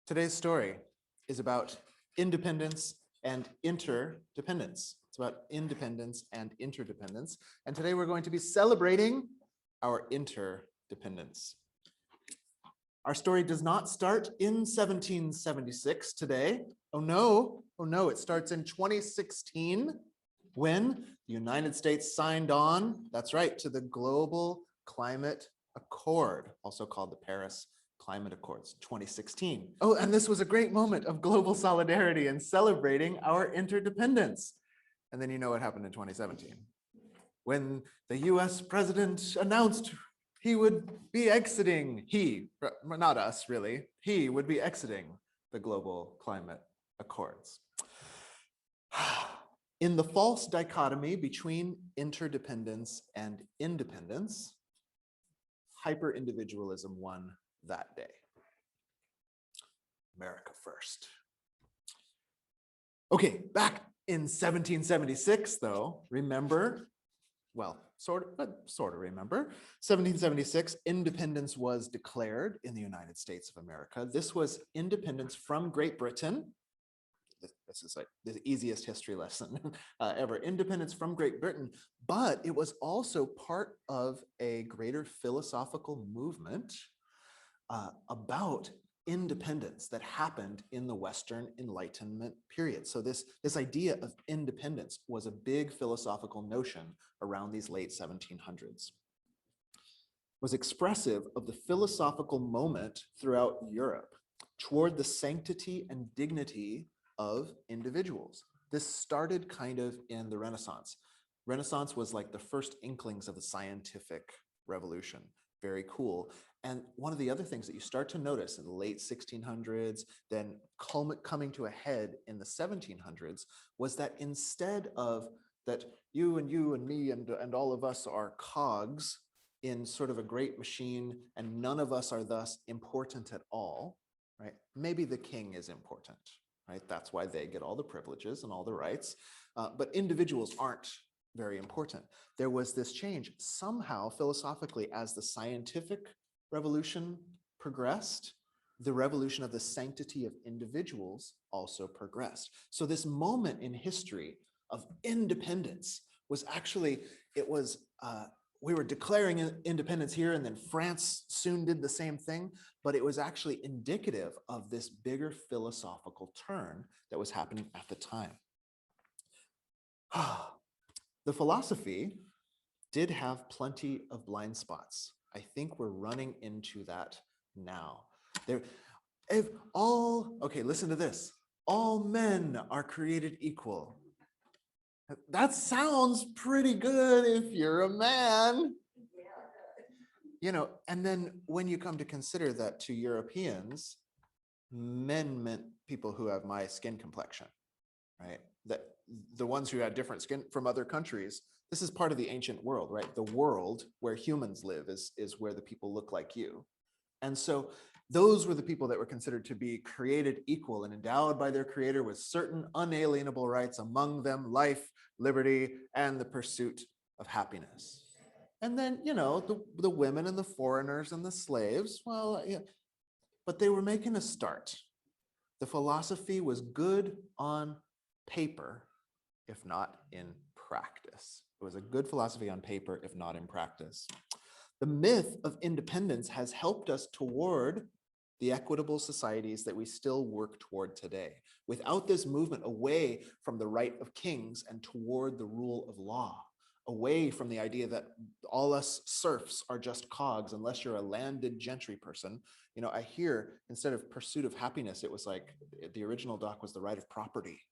Today's story is about independence and interdependence. It's about independence and interdependence. And today we're going to be celebrating our interdependence. Our story does not start in 1776 today. Oh no, it starts in 2016 when the United States signed on, that's right, to the Global Climate Accord, also called the Paris Climate Accords, 2016. Oh, and this was a great moment of global solidarity and celebrating our interdependence. And then you know what happened in 2017. When the US president announced he would be exiting, not us really, he would be exiting the Global Climate Accords. In the false dichotomy between interdependence and independence, hyper-individualism won that day. America first. Okay, back in 1776, though, remember, well, sort of remember, 1776, independence was declared in the United States of America. This was independence from Great Britain. This is like the easiest history lesson ever. Independence from Great Britain, but it was also part of a greater philosophical movement about independence that happened in the Western Enlightenment period. So this idea of independence was a big philosophical notion around these late 1700s. It was expressive of the philosophical moment throughout Europe toward the sanctity and dignity of individuals. This started kind of in the Renaissance. Renaissance was like the first inklings of the scientific revolution. Very cool. And one of the other things that you start to notice in the late 1600s, then coming to a head in the 1700s, was that instead of that you and me and all of us are cogs in sort of a great machine and none of us are thus important at all, right? Maybe the king is important, right? That's why they get all the privileges and all the rights, but individuals aren't very important. There was this change somehow philosophically as the scientific revolution progressed, the revolution of the sanctity of individuals also progressed. So this moment in history of independence was actually, we were declaring independence here and then France soon did the same thing, but it was actually indicative of this bigger philosophical turn that was happening at the time. The philosophy did have plenty of blind spots. I think we're running into that now. Okay, listen to this. All men are created equal. That sounds pretty good if you're a man. You know, and then when you come to consider that to Europeans, men meant people who have my skin complexion, right? That the ones who had different skin from other countries, this is part of the ancient world, right? The world where humans live is where the people look like you. And so those were the people that were considered to be created equal and endowed by their creator with certain unalienable rights, among them life, liberty, and the pursuit of happiness. And then, you know, the women and the foreigners and the slaves, well, yeah, but they were making a start. The philosophy was good on paper, if not in practice. It was a good philosophy on paper, if not in practice. The myth of independence has helped us toward the equitable societies that we still work toward today. Without this movement away from the right of kings and toward the rule of law, away from the idea that all us serfs are just cogs unless you're a landed gentry person. You know, I hear instead of pursuit of happiness, it was like the original doc was the right of property,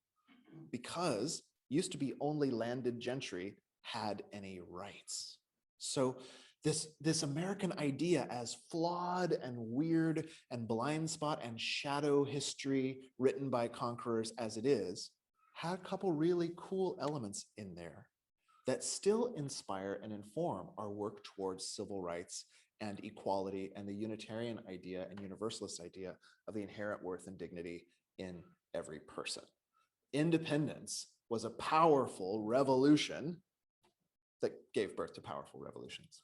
because used to be only landed gentry had any rights. So this American idea, as flawed and weird and blind spot and shadow history written by conquerors as it is, had a couple really cool elements in there that still inspire and inform our work towards civil rights and equality and the Unitarian idea and Universalist idea of the inherent worth and dignity in every person. Independence was a powerful revolution that gave birth to powerful revolutions.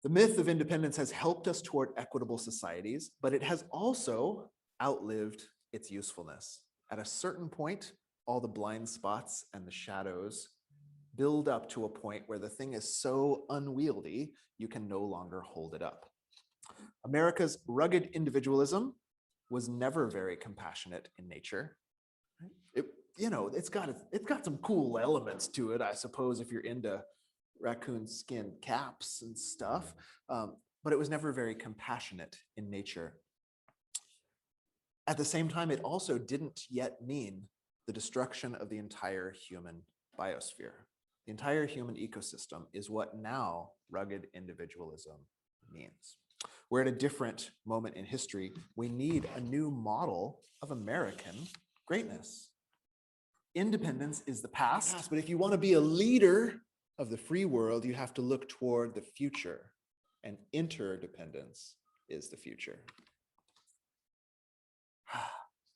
The myth of independence has helped us toward equitable societies, but it has also outlived its usefulness. At a certain point, all the blind spots and the shadows build up to a point where the thing is so unwieldy, you can no longer hold it up. America's rugged individualism was never very compassionate in nature. It's got some cool elements to it, I suppose, if you're into raccoon skin caps and stuff, but it was never very compassionate in nature. At the same time, it also didn't yet mean the destruction of the entire human biosphere. The entire human ecosystem is what now rugged individualism means. We're at a different moment in history. We need a new model of American greatness. Independence is the past, but if you want to be a leader of the free world, you have to look toward the future, and interdependence is the future.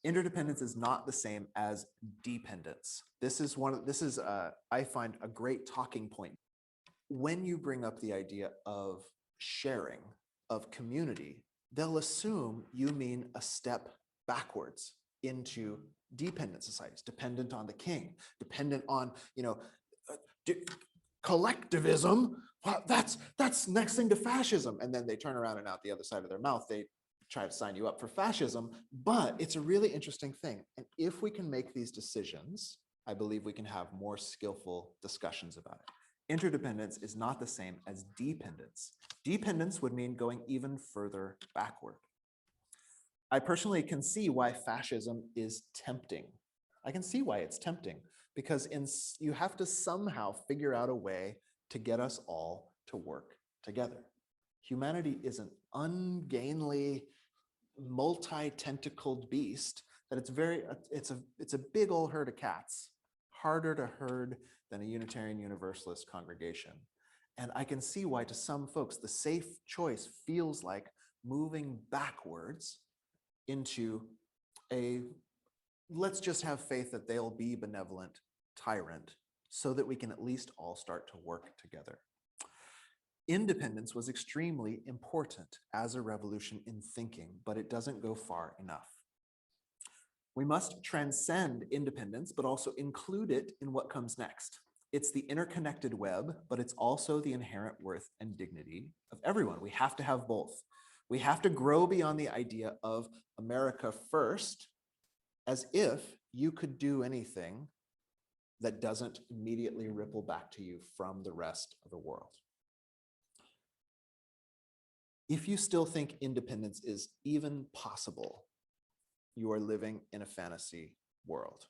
Interdependence is not the same as dependence. This is I find a great talking point. When you bring up the idea of sharing, of community, they'll assume you mean a step backwards into dependent societies, dependent on the king, dependent on, collectivism. Well, that's next thing to fascism. And then they turn around and out the other side of their mouth, they try to sign you up for fascism. But it's a really interesting thing. And if we can make these decisions, I believe we can have more skillful discussions about it. Interdependence is not the same as dependence. Dependence would mean going even further backward. I personally can see why fascism is tempting. I can see why it's tempting, because you have to somehow figure out a way to get us all to work together. Humanity is an ungainly, multi-tentacled beast that it's a big old herd of cats, harder to herd than a Unitarian Universalist congregation. And I can see why to some folks the safe choice feels like moving backwards into let's just have faith that they'll be benevolent tyrant so that we can at least all start to work together. Independence was extremely important as a revolution in thinking, but it doesn't go far enough. We must transcend independence, but also include it in what comes next. It's the interconnected web, but it's also the inherent worth and dignity of everyone. We have to have both. We have to grow beyond the idea of America first, as if you could do anything that doesn't immediately ripple back to you from the rest of the world. If you still think independence is even possible, you are living in a fantasy world.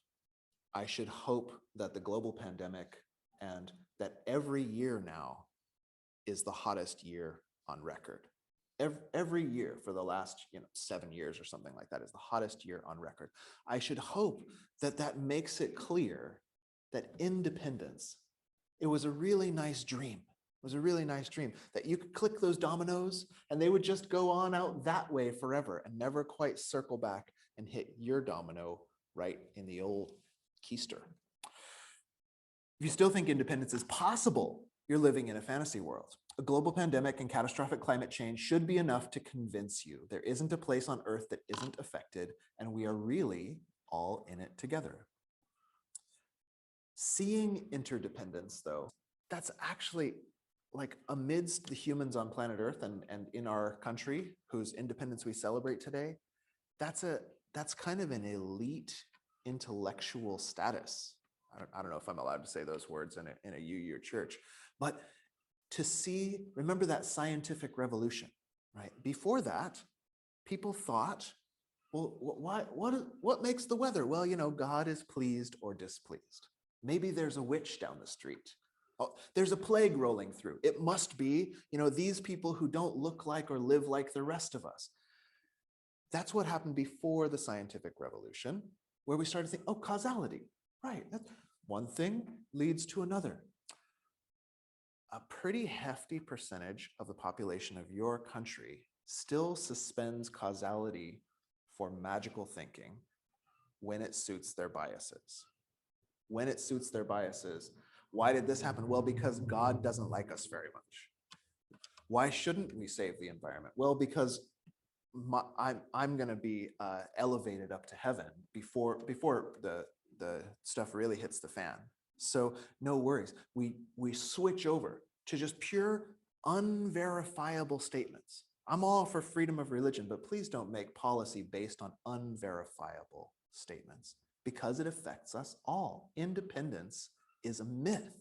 I should hope that the global pandemic and that every year now is the hottest year on record. Every year for the last 7 years or something like that is the hottest year on record. I should hope that that makes it clear that independence, it was a really nice dream. It was a really nice dream that you could click those dominoes and they would just go on out that way forever and never quite circle back and hit your domino right in the old keister. If you still think independence is possible, you're living in a fantasy world. A global pandemic and catastrophic climate change should be enough to convince you there isn't a place on Earth that isn't affected, and we are really all in it together. Seeing interdependence, though, that's actually like amidst the humans on planet Earth and in our country whose independence we celebrate today, that's kind of an elite intellectual status. I don't know if I'm allowed to say those words in a UU church, but to see, remember that scientific revolution, right? Before that, people thought, well, what makes the weather? Well, God is pleased or displeased. Maybe there's a witch down the street. Oh, there's a plague rolling through. It must be, these people who don't look like or live like the rest of us. That's what happened before the scientific revolution, where we started to think, oh, causality, right? One thing leads to another. A pretty hefty percentage of the population of your country still suspends causality for magical thinking when it suits their biases. When it suits their biases. Why did this happen? Well, because God doesn't like us very much. Why shouldn't we save the environment? Well, because I'm going to be elevated up to heaven before the stuff really hits the fan. So no worries. We switch over to just pure unverifiable statements. I'm all for freedom of religion, but please don't make policy based on unverifiable statements because it affects us all. Independence is a myth.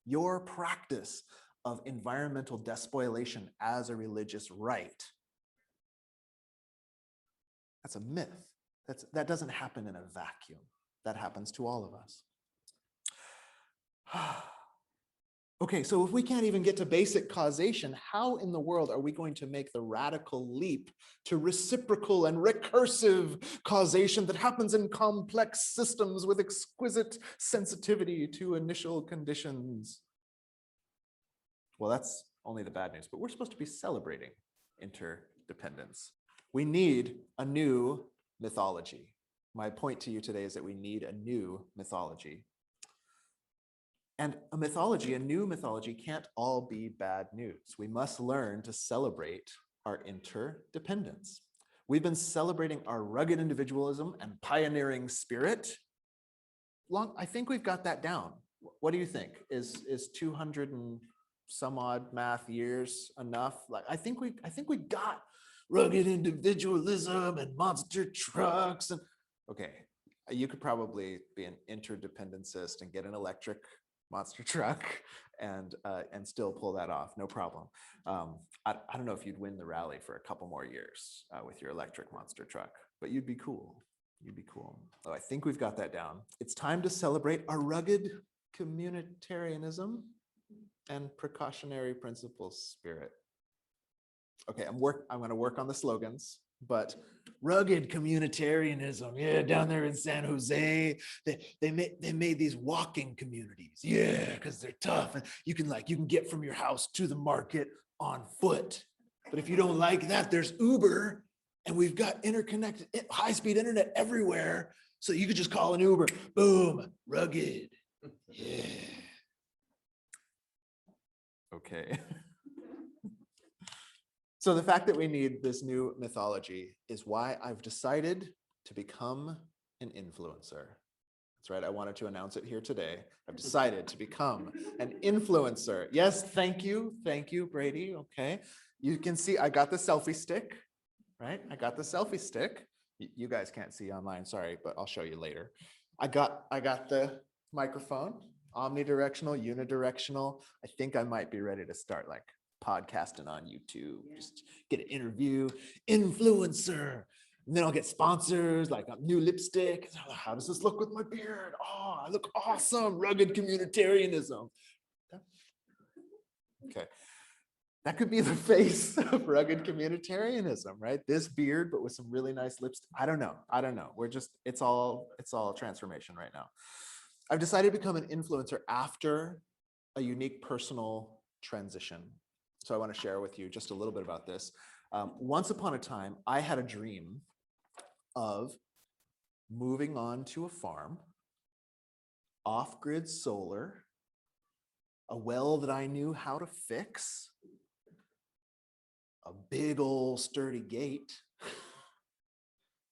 Your practice of environmental despoilation as a religious right, that's a myth. That doesn't happen in a vacuum. That happens to all of us. Okay, so if we can't even get to basic causation, how in the world are we going to make the radical leap to reciprocal and recursive causation that happens in complex systems with exquisite sensitivity to initial conditions? Well, that's only the bad news, but we're supposed to be celebrating interdependence. We need a new mythology. My point to you today is that we need a new mythology. And a new mythology can't all be bad news. We must learn to celebrate our interdependence. We've been celebrating our rugged individualism and pioneering spirit. I think we've got that down. What do you think? Is 200 and some odd math years enough? Like I think we got rugged individualism and monster trucks and okay. You could probably be an interdependencist and get an electric monster truck and still pull that off, no problem. I don't know if you'd win the rally for a couple more years with your electric monster truck, but you'd be cool. You'd be cool. Oh, I think we've got that down. It's time to celebrate our rugged communitarianism and precautionary principles spirit. Okay, I'm going to work on the slogans, but rugged communitarianism, yeah, down there in San Jose, they made these walking communities, yeah, because they're tough and you can get from your house to the market on foot. But if you don't like that, there's Uber, and we've got interconnected high-speed internet everywhere, so you could just call an Uber. Boom, rugged, yeah. Okay. So the fact that we need this new mythology is why I've decided to become an influencer. That's right, I wanted to announce it here today. I've decided to become an influencer. Yes, thank you, Brady, okay. You can see I got the selfie stick, right? I got the selfie stick. You guys can't see online, sorry, but I'll show you later. I got the microphone, omnidirectional, unidirectional. I think I might be ready to start like podcasting on YouTube, just get an interview, influencer, and then I'll get sponsors like a new lipstick. How does this look with my beard? Oh, I look awesome, rugged communitarianism. Okay, that could be the face of rugged communitarianism, right? This beard, but with some really nice lipstick. I don't know. We're just, it's all transformation right now. I've decided to become an influencer after a unique personal transition. So I want to share with you just a little bit about this. Once upon a time, I had a dream of moving on to a farm, off-grid solar, a well that I knew how to fix, a big old sturdy gate,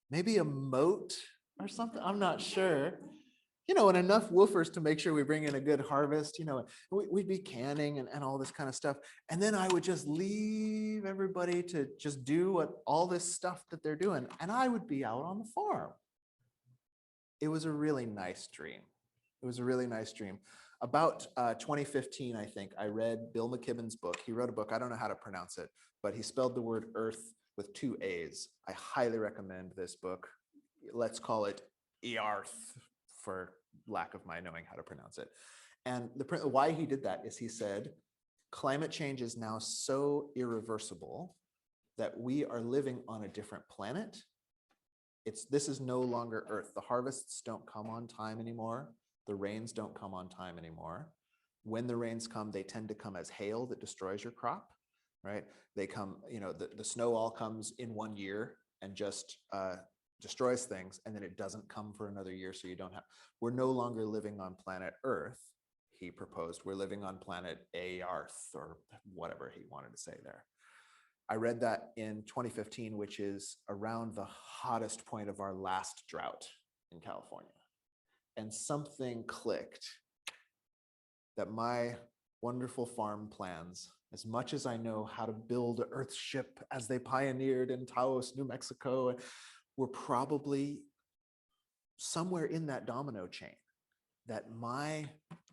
maybe a moat or something, I'm not sure. You know, and enough woofers to make sure we bring in a good harvest, you know, we'd be canning and all this kind of stuff. And then I would just leave everybody to just do all this stuff that they're doing. And I would be out on the farm. It was a really nice dream. It was a really nice dream. About 2015, I think, I read Bill McKibben's book. He wrote a book, I don't know how to pronounce it, but he spelled the word earth with 2 A's. I highly recommend this book. Let's call it Earth, for lack of my knowing how to pronounce it. And why he did that is he said, climate change is now so irreversible that we are living on a different planet. This is no longer Earth. The harvests don't come on time anymore. The rains don't come on time anymore. When the rains come, they tend to come as hail that destroys your crop, right? They come, you know, the snow all comes in 1 year and just destroys things, and then it doesn't come for another year, so you don't have. We're no longer living on planet Earth. he proposed. We're living on planet Earth, or whatever he wanted to say there. I read that in 2015, which is around the hottest point of our last drought in California. And something clicked that my wonderful farm plans, as much as I know how to build an earth ship as they pioneered in Taos, New Mexico, were probably somewhere in that domino chain, that my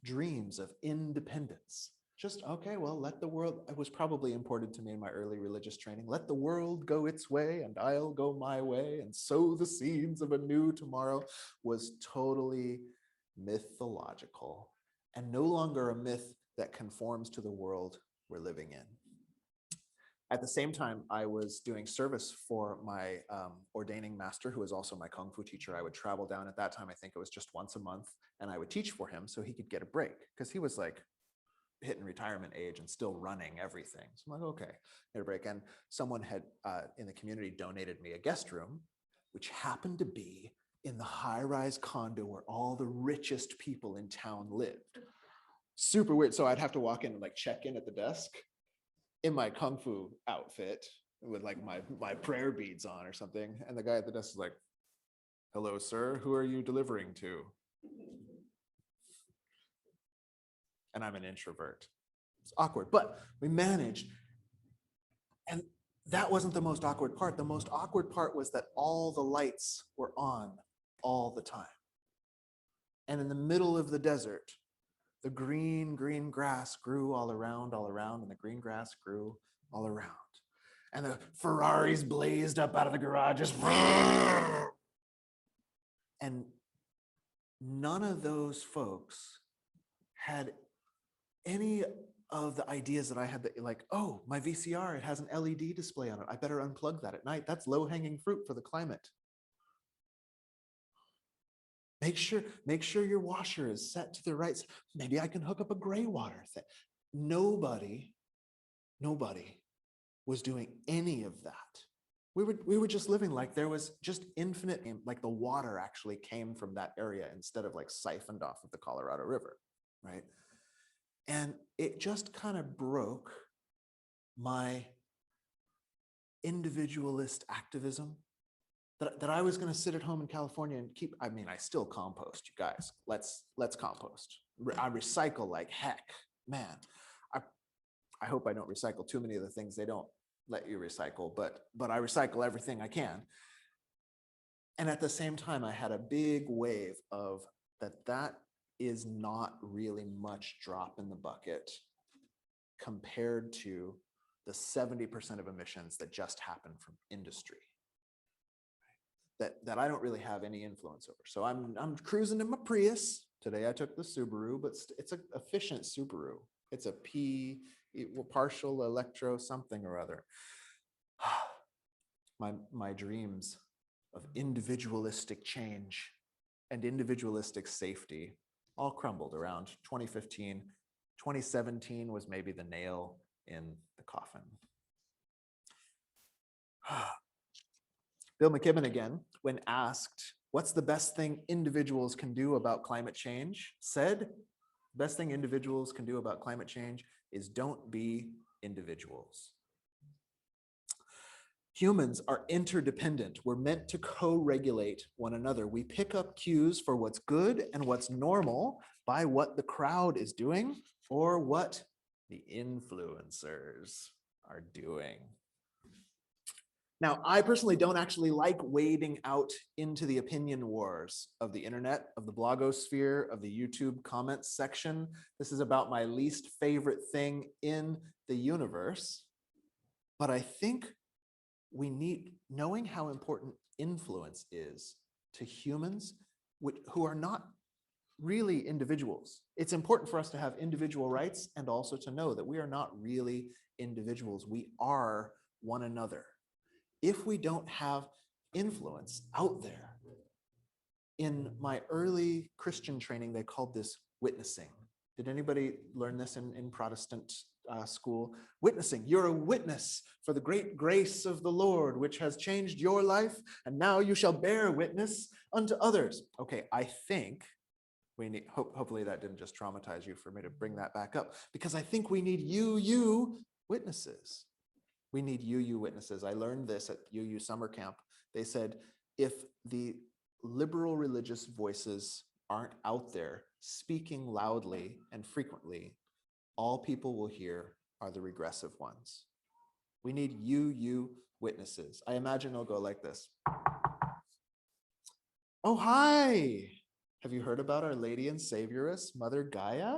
dreams of independence, just, okay, well, let the world, it was probably imported to me in my early religious training, let the world go its way and I'll go my way and sow the seeds of a new tomorrow, was totally mythological and no longer a myth that conforms to the world we're living in. At the same time, I was doing service for my ordaining master, who was also my Kung Fu teacher. I would travel down at that time, I think it was just once a month, and I would teach for him so he could get a break, because he was like hitting retirement age and still running everything. So I'm like, okay, get a break. And someone had in the community donated me a guest room, which happened to be in the high-rise condo where all the richest people in town lived. Super weird. So I'd have to walk in and like check in at the desk in my Kung Fu outfit with like my prayer beads on or something. And the guy at the desk is like, hello, sir, who are you delivering to? And I'm an introvert. It's awkward, but we managed. And that wasn't the most awkward part. The most awkward part was that all the lights were on all the time. And in the middle of the desert, the green grass grew all around, and the green grass grew all around. And the Ferraris blazed up out of the garages. And none of those folks had any of the ideas that I had, that like, oh, my VCR, it has an LED display on it. I better unplug that at night. That's low-hanging fruit for the climate. Make sure your washer is set to the right. Maybe I can hook up a gray water thing. Nobody was doing any of that. We were just living like there was just infinite, like the water actually came from that area instead of like siphoned off of the Colorado River, right? And it just kind of broke my individualist activism that I was going to sit at home in California and keep. I mean, I still compost, you guys. Let's compost. I recycle like heck, man. I hope I don't recycle too many of the things they don't let you recycle, but I recycle everything I can. And at the same time, I had a big wave of that is not really much drop in the bucket compared to the 70% of emissions that just happen from industry that I don't really have any influence over. So I'm cruising in my Prius. Today I took the Subaru, but it's an efficient Subaru. It's a partial electro something or other. My dreams of individualistic change and individualistic safety all crumbled around 2015. 2017 was maybe the nail in the coffin. Bill McKibben again, when asked, what's the best thing individuals can do about climate change, said, the best thing individuals can do about climate change is don't be individuals. Humans are interdependent. We're meant to co-regulate one another. We pick up cues for what's good and what's normal by what the crowd is doing or what the influencers are doing. Now, I personally don't actually like wading out into the opinion wars of the internet, of the blogosphere, of the YouTube comments section. This is about my least favorite thing in the universe. But I think we need, knowing how important influence is to humans who are not really individuals. It's important for us to have individual rights and also to know that we are not really individuals. We are one another. If we don't have influence out there, in my early Christian training, they called this witnessing. Did anybody learn this in Protestant school? Witnessing. You're a witness for the great grace of the Lord, which has changed your life, and now you shall bear witness unto others. Okay, I think We need, hopefully that didn't just traumatize you for me to bring that back up, because I think we need you witnesses. We need you witnesses. I learned this at UU summer camp. They said, if the liberal religious voices aren't out there speaking loudly and frequently, all people will hear are the regressive ones. We need you witnesses. I imagine it'll go like this. Oh, hi. Have you heard about Our Lady and Savioress, Mother Gaia?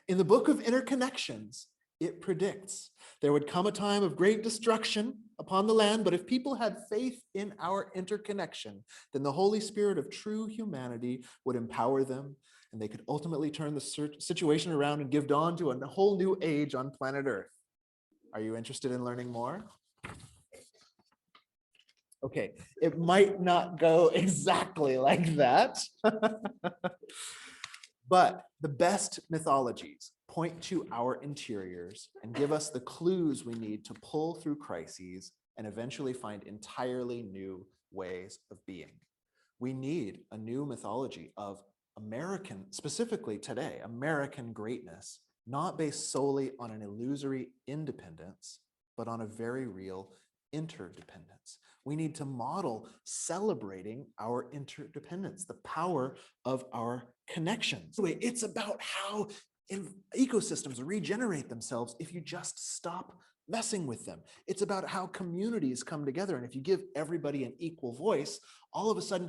In the book of Interconnections, it predicts there would come a time of great destruction upon the land, but if people had faith in our interconnection, then the Holy Spirit of true humanity would empower them, and they could ultimately turn the situation around and give dawn to a whole new age on planet Earth. Are you interested in learning more? Okay, it might not go exactly like that. But the best mythologies point to our interiors and give us the clues we need to pull through crises and eventually find entirely new ways of being. We need a new mythology of American, specifically today, American greatness, not based solely on an illusory independence, but on a very real interdependence. We need to model celebrating our interdependence, the power of our connections. It's about how ecosystems regenerate themselves if you just stop messing with them. It's about how communities come together, and if you give everybody an equal voice, all of a sudden